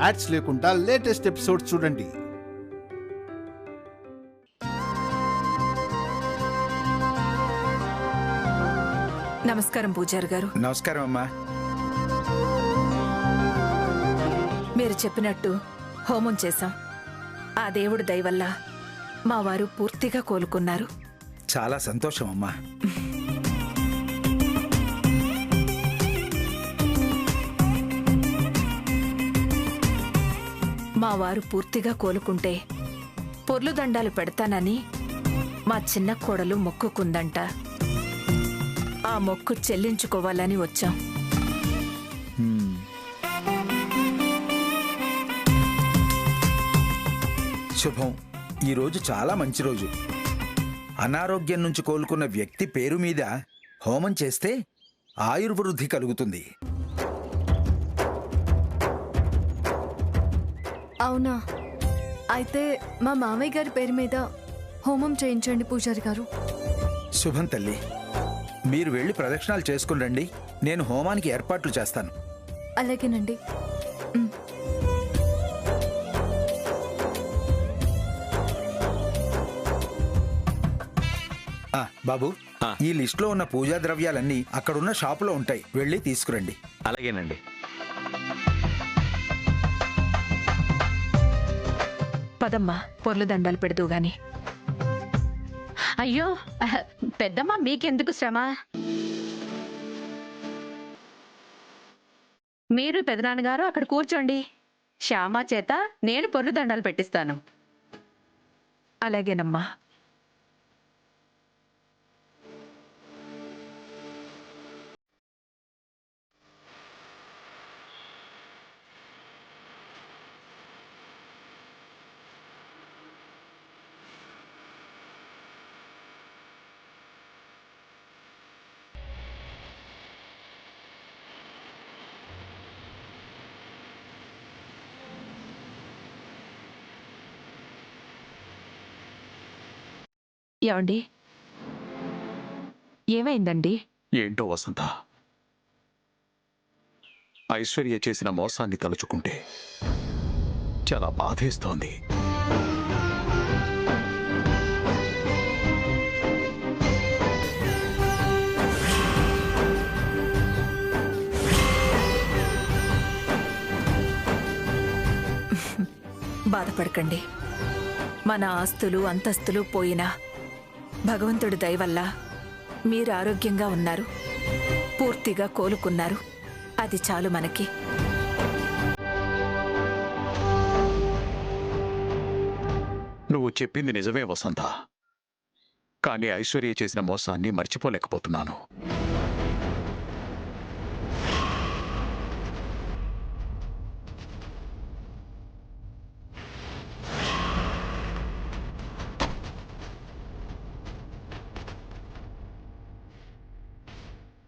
Ads లేకుండా latest episodes చూడండి. నమస్కారం పూజారి గారు. నమస్కారం అమ్మా. మీరు చెప్పినట్టు హోమం చేశాం. ఆ దేవుడి దయ వల్ల మా వారు పూర్తిగా కోలుకున్నారు. చాలా సంతోషం అమ్మా. మా వారు పూర్తిగా కోలుకుంటే పొర్లు దండాలు పెడతానని మా చిన్న కోడలు మొక్కుకుందంట. ఆ మొక్కు చెల్లించుకోవాలని వచ్చాం. శుభం. ఈరోజు చాలా మంచి రోజు. అనారోగ్యం నుంచి కోలుకున్న వ్యక్తి పేరు మీద హోమం చేస్తే ఆయుర్వృద్ధి కలుగుతుంది. అవునా? అయితే మా మామయ్య గారి పేరు మీద హోమం చేయించండి పూజారి గారు. శుభం తల్లి. మీరు వెళ్ళి ప్రదక్షిణాలు చేసుకుని రండి. నేను హోమానికి ఏర్పాట్లు చేస్తాను. అలాగేనండి. బాబు, ఈ లిస్టులో ఉన్న పూజా ద్రవ్యాలన్నీ అక్కడున్న షాపులో ఉంటాయి. వెళ్ళి తీసుకురండి. అలాగేనండి. పదమ్మా, పొర్లు దండాలు పెడదు గాని. అయ్యో పెద్దమ్మ, మీకెందుకు శ్రమ? మీరు పెదనాన్నగారు అక్కడ కూర్చోండి. శ్యామ చేత నేను పొర్లు దండాలు పెట్టిస్తాను. అలాగేనమ్మా. ఏమండి, ఏమైందండి? ఏంటో వసంత, ఐశ్వర్య చేసిన మోసాన్ని తలుచుకుంటే చాలా బాధేస్తోంది. బాధపడకండి. మన ఆస్తులు అంతస్తులు పోయినా భగవంతుడి దయ వల్ల మీరు ఆరోగ్యంగా ఉన్నారు, పూర్తిగా కోలుకున్నారు. అది చాలు మనకి. నువ్వు చెప్పింది నిజమే వసంత, కానీ ఐశ్వర్య చేసిన మోసాన్ని మర్చిపోలేకపోతున్నాను.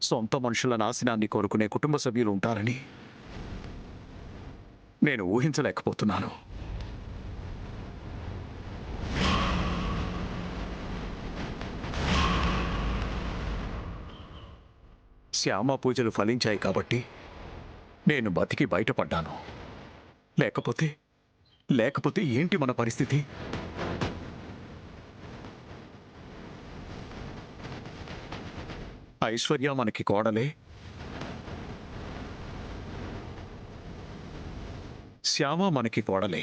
సొంత మనుషుల నాశనాన్ని కోరుకునే కుటుంబ సభ్యులు ఉంటారని నేను ఊహించలేకపోతున్నాను. శ్యామ పూజలు ఫలించాయి కాబట్టి నేను బతికి బయటపడ్డాను. లేకపోతే ఏంటి మన పరిస్థితి? ఐశ్వర్య మనకి కోడలే, శ్యామ మనకి కోడలే.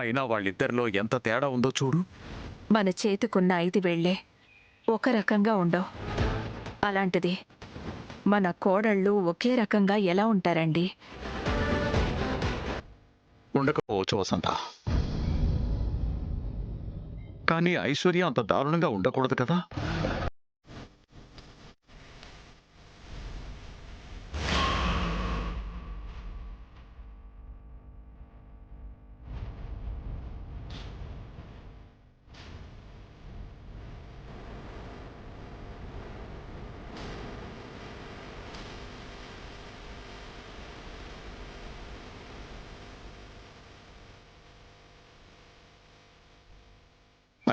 అయినా వాళ్ళిద్దరిలో ఎంత తేడా ఉందో చూడు. మన చేతికున్న 5 వేళ్లే ఒక రకంగా ఉండవు. అలాంటిది మన కోడళ్ళు ఒకే రకంగా ఎలా ఉంటారండి? ఉండకపోవచ్చు వసంత, కానీ ఐశ్వర్య అంత దారుణంగా ఉండకూడదు కదా.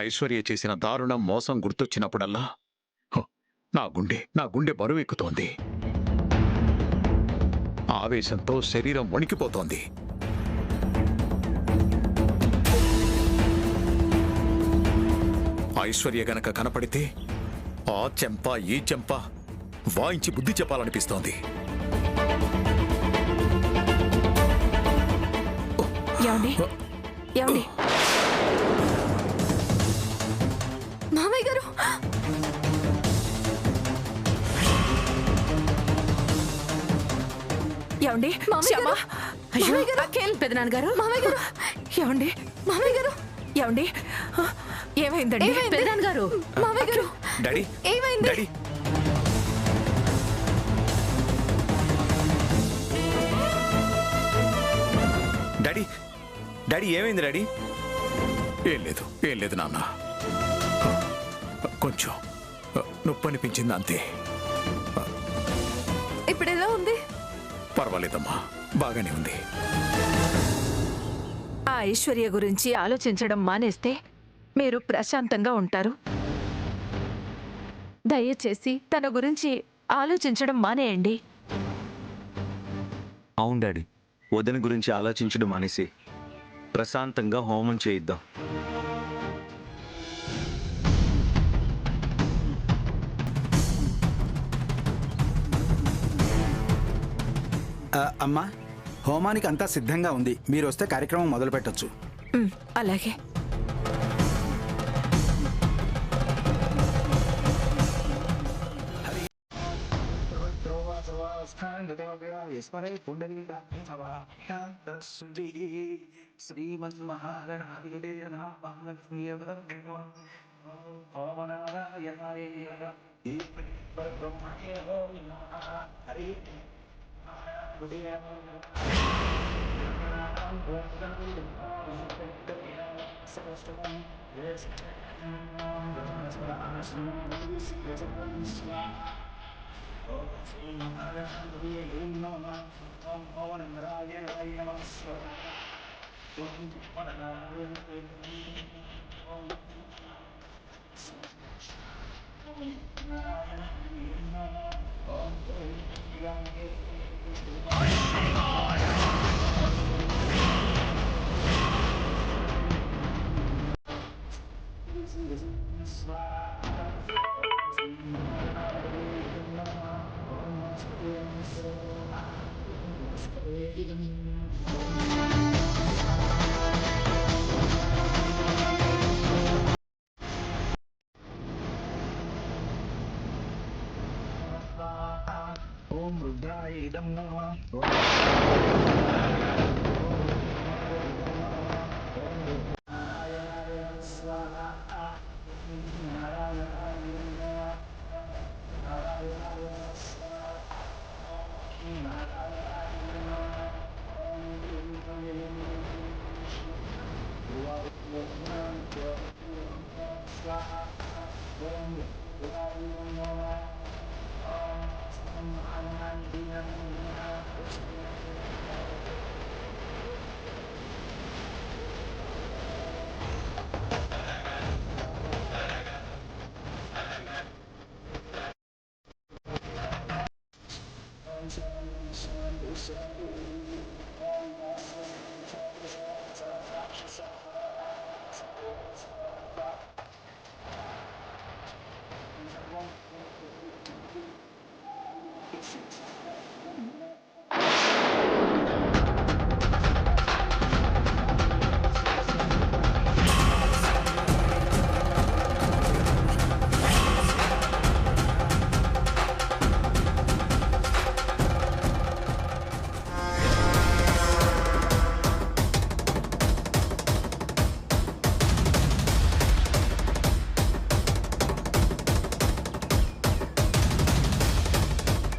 ఐశ్వర్య చేసిన దారుణం మోసం గుర్తొచ్చినప్పుడల్లా హ, నా గుండె బరువెక్కుతోంది. ఆవేశంతో శరీరం వణికిపోతోంది. ఐశ్వర్య గనక కనపడితే ఆ చెంప ఈ చెంప వాయించి బుద్ధి చెప్పాలనిపిస్తోంది. ఏమండి ఏమండి మామయ్య గారు ఏమండి మామయ్య శ్యామ గారు! అయ్యో మామయ్య గారు! అఖిల్ పెదనాన్నగారు మామయ్య గారు ఏమండి మామయ్య గారు ఏమండి ఏమైందండి ఏమైంది? పెదనాన్నగారు మామయ్య గారు డాడీ ఏమైంది డాడీ డాడీ డాడీ ఏమైంది డాడీ? ఏం లేదు నాన్న. కొంచెం నొప్పి అనిపించింది అంతే. ఇప్పుడు ఎలా ఉంది పర్వాలేదమ్మా, బాగానే ఉంది. ఆ ఐశ్వర్య గురించి ఆలోచించడం మానేస్తే మీరు ప్రశాంతంగా ఉంటారు. దయచేసి తన గురించి ఆలోచించడం మానేయండి. అవును డాడీ, వదిన గురించి ఆలోచించడం మానేసి ప్రశాంతంగా హోమం చేయిద్దాం. అమ్మా, హోమానికి అంతా సిద్ధంగా ఉంది. మీరు వస్తే కార్యక్రమం మొదలు పెట్టొచ్చు. అలాగే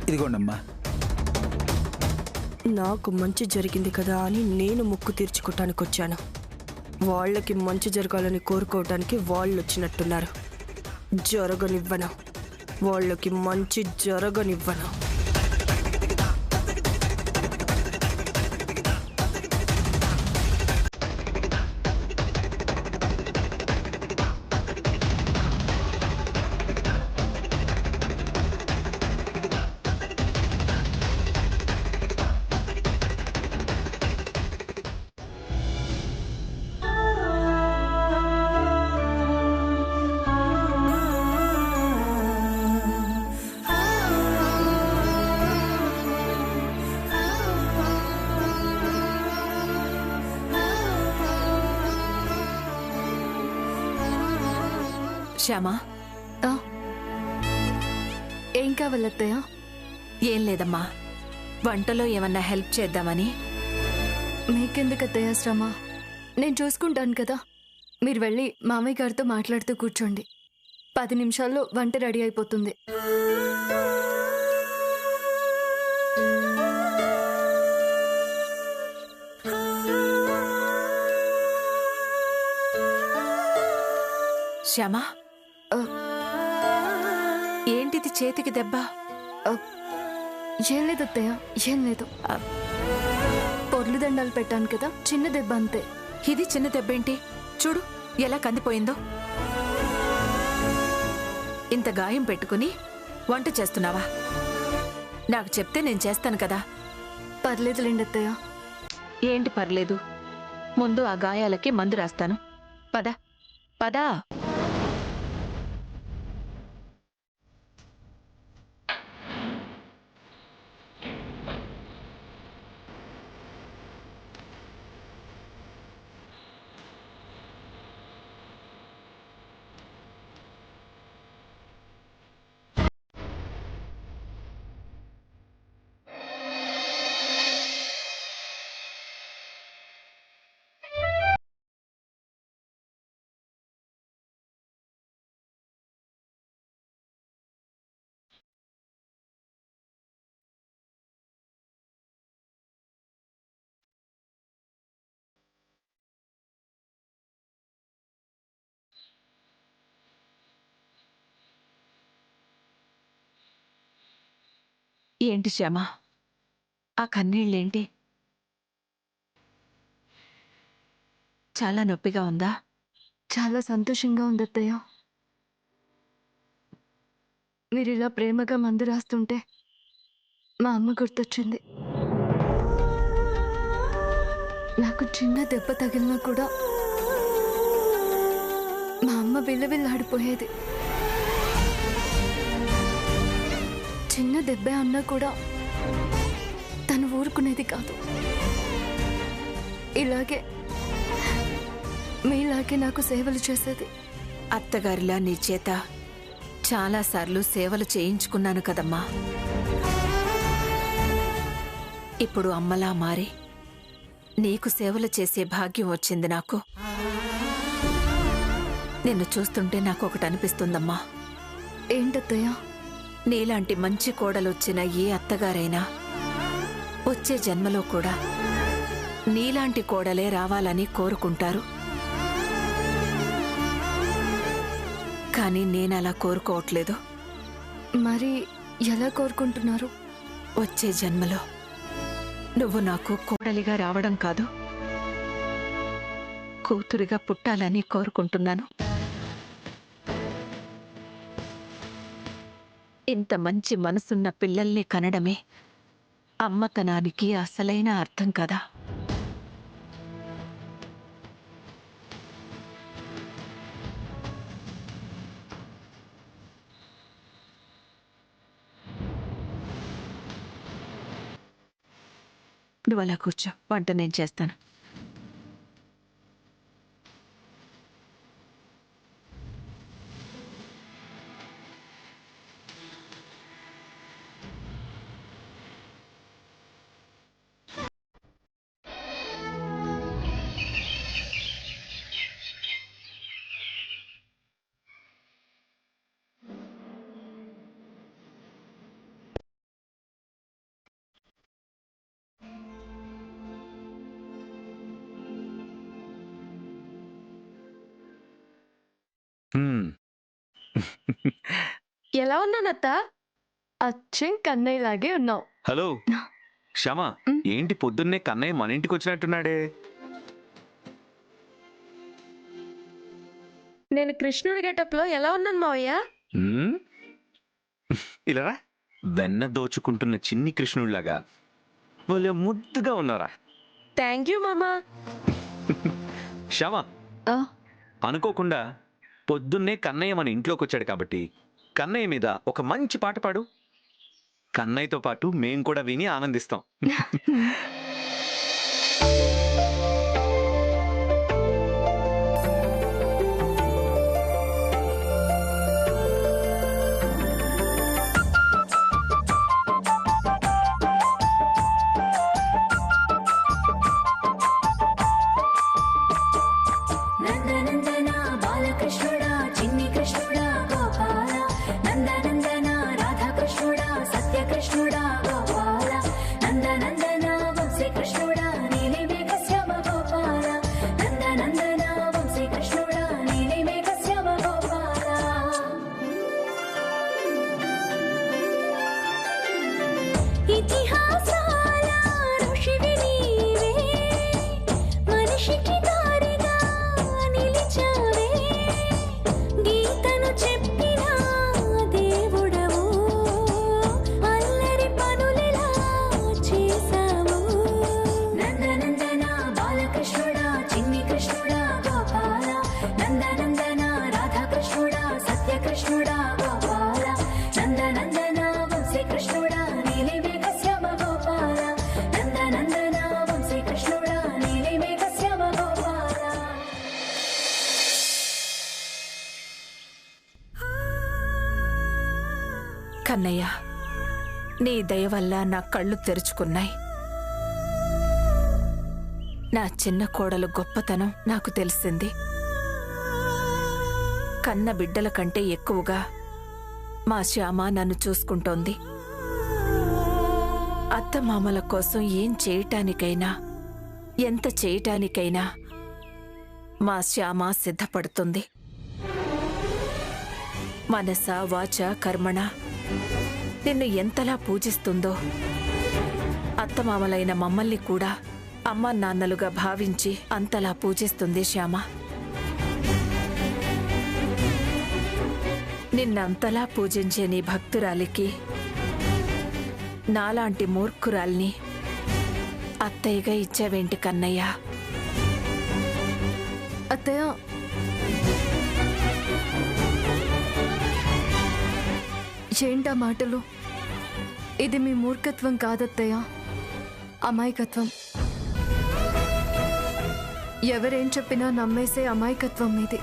ఇదిగోండమ్మా. నాకు మంచి జరిగింది కదా అని నేను ముక్కు తీర్చుకోవటానికి వచ్చాను. వాళ్ళకి మంచి జరగాలని కోరుకోవటానికి వాళ్ళు వచ్చినట్టున్నారు. జరగనివ్వను, వాళ్ళకి మంచి జరగనివ్వను. శ్యామా, ఆ, ఏం కావాలత్తయ్య? ఏం లేదమ్మా, వంటలో ఏమన్నా హెల్ప్ చేద్దామని. మీకెందుకు అత్తయ్య శ్రమ? నేను చూసుకుంటాను కదా. మీరు వెళ్ళి మామయ్య గారితో మాట్లాడుతూ కూర్చోండి. 10 నిమిషాల్లో వంట రెడీ అయిపోతుంది. శ్యామా, ఆ, ఏంటిది చేతికి దెబ్బ? ఆ, ఏం లేదు అత్తయ్య, ఏం లేదు. పొర్లు దండాలు పెట్టాను కదా, చిన్న దెబ్బ అంతే. ఇది చిన్న దెబ్బేంటి? చూడు ఎలా కందిపోయిందో. ఇంత గాయం పెట్టుకుని వంట చేస్తున్నావా? నాకు చెప్తే నేను చేస్తాను కదా. పర్లేదులేండి అత్తయ్య. ఏంటి పర్లేదు? ముందు ఆ గాయాలకి మందు రాస్తాను. పద పద. ఏంటి శ్యామ, ఆ కన్నీళ్ళేంటి? చాలా నొప్పిగా ఉందా? చాలా సంతోషంగా ఉంది అత్తయ్య. మీరు ఇలా ప్రేమగా మందు రాస్తుంటే మా అమ్మ గుర్తొచ్చింది. నాకు చిన్న దెబ్బ తగిలినా కూడా మా అమ్మ విల్లవిల్లాడిపోయేది. చిన్న దెబ్బే అన్నా కూడా తను ఊరుకునేది కాదు. ఇలాగే మీలాగే నాకు సేవలు చేసేది. అత్తగారిలా నీ చేత చాలాసార్లు సేవలు చేయించుకున్నాను కదమ్మా. ఇప్పుడు అమ్మలా మారి నీకు సేవలు చేసే భాగ్యం వచ్చింది నాకు. నిన్ను చూస్తుంటే నాకు ఒకటి అనిపిస్తుందమ్మా. ఏంటత్తయ్య? నీలాంటి మంచి కోడలొచ్చిన ఏ అత్తగారైనా వచ్చే జన్మలో కూడా నీలాంటి కోడలే రావాలని కోరుకుంటారు. కానీ నేనలా కోరుకోవట్లేదు. మరి ఎలా కోరుకుంటున్నారు? వచ్చే జన్మలో నువ్వు నాకు కోడలిగా రావడం కాదు, కూతురిగా పుట్టాలని కోరుకుంటున్నాను. ఇంత మంచి మనసున్న పిల్లల్ని కనడమే అమ్మతనానికి అసలైన అర్థం కదా. నువ్వు అలా కూర్చో, వంట నేను చేస్తాను. ఎలా ఉన్నానత్తా? అచ్చం కన్నయ్యలాగే ఉన్నావు. హలో శ్యామ, ఏంటి పొద్దున్నే కన్నయ్య మన ఇంటికి వచ్చినట్టున్నాడే? నేను కృష్ణుడి గెటప్లో ఎలా ఉన్నాను మావయ్య? హ్మ్? ఇలా రా. వెన్న దోచుకుంటున్న చిన్ని కృష్ణుడిలాగా వాళ్ళు ముద్దుగా ఉన్నారా? థ్యాంక్ యూ మామా. శ్యామ, ఆ, అనుకోకుండా పొద్దున్నే కన్నయ్య మన ఇంట్లోకి వచ్చాడు కాబట్టి కన్నయ్య మీద ఒక మంచి పాట పాడు. కన్నయ్యతో పాటు మేం కూడా విని ఆనందిస్తాం. శ్రీకృష్ణుడా గోపాల నందనందన శ్రీకృష్ణుడా నీలిమేఘ శ్యామ గోపాల నందనందన శ్రీకృష్ణుడా నీలిమేఘ శ్యామ గోపాల. కన్నయ్య, నీ దయ వల్ల నా కళ్ళు తెరుచుకున్నాయి. నా చిన్న కోడలు గొప్పతనం నాకు తెలిసింది. కన్న బిడ్డల కంటే ఎక్కువగా మా శ్యామ నన్ను చూసుకుంటోంది. అత్తమామల కోసం ఏం చేయటానికైనా, ఎంత చేయటానికైనా మా శ్యామ సిద్ధపడుతుంది. మనస వాచ కర్మణ నిన్ను ఎంతలా పూజిస్తుందో, అత్తమామలైన మమ్మల్ని కూడా అమ్మా నాన్నలుగా భావించి అంతలా పూజిస్తుంది శ్యామ. నిన్నంతలా పూజించే నీ భక్తురాలికి నాలాంటి మూర్ఖురాల్ని అత్తయ్యగా ఇచ్చావేంటి కన్నయ్య? అత్తయ్య, ఏంటా మాటలు? ఇది మీ మూర్ఖత్వం కాదత్తయ్య, అమాయకత్వం. ఎవరేం చెప్పినా నమ్మేసే అమాయకత్వం ఇది.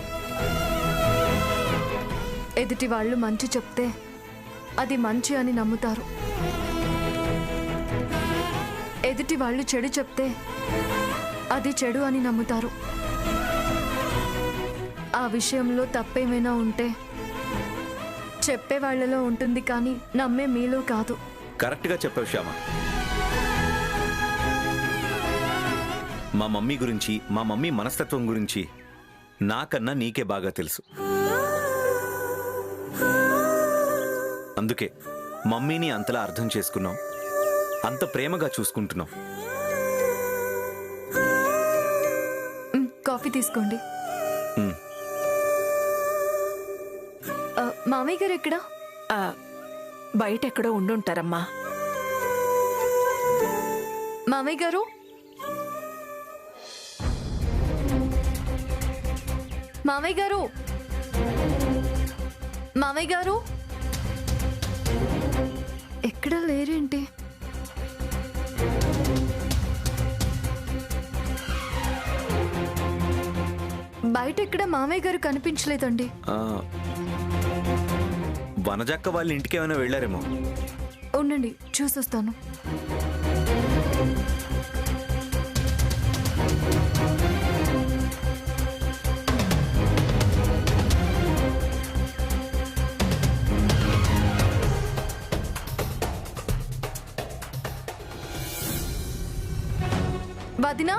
ఎదుటి వాళ్ళు మంచి చెప్తే అది మంచి అని నమ్ముతారు. ఎదుటి వాళ్ళు చెడు చెప్తే అది చెడు అని నమ్ముతారు. ఆ విషయంలో తప్పేమైనా ఉంటే చెప్పే వాళ్ళలో ఉంటుంది, కానీ నమ్మే మీలో కాదు. కరెక్ట్గా చెప్పావు శ్యామ. మా మమ్మీ గురించి, మా మమ్మీ మనస్తత్వం గురించి నాకన్నా నీకే బాగా తెలుసు. అందుకే మమ్మీని అంతలా అర్థం చేసుకున్నాం, అంత ప్రేమగా చూసుకుంటున్నాం. కాఫీ తీసుకోండి. మామయ్య గారు ఎక్కడా? బయటెక్కడో ఉండుంటారమ్మా. మామయ్య గారు, మామయ్య గారు, మామయ్య గారు ఎక్కడా లేరేంటి? బయట ఎక్కడ మామయ్య గారు కనిపించలేదండి. వనజక్క వాళ్ళ ఇంటికి ఏమైనా వెళ్ళారేమో. ఉండండి, చూసొస్తాను. వదినా,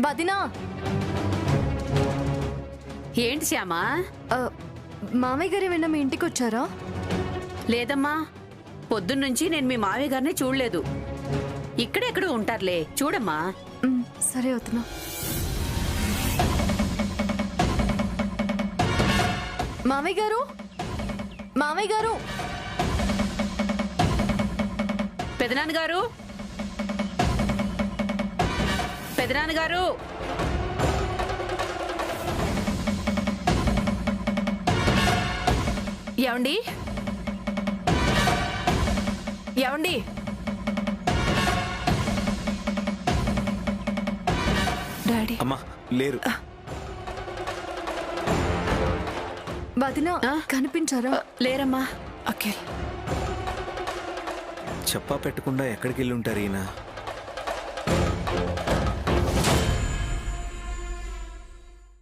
వదినా. ఏంటి శ్యామా? మామయ్య గారు ఏమైనా మీ ఇంటికి వచ్చారా? లేదమ్మా, పొద్దున్నుంచి నేను మీ మావయ్య గారిని చూడలేదు. ఇక్కడెక్కడో ఉంటారులే, చూడమ్మా. సరే వదినా. మామయ్య గారు, మామయ్య గారు. పెదనాన్నగారు, పెదనాన్నగారు. ఏమండి? ఏమండి? డాడీ. అమ్మా లేరు. వదినా కనిపించారా? లేరమ్మా. ఓకే. చెప్పా పెట్టకుండా ఎక్కడికి వెళ్ళి ఉంటారు ఈయన?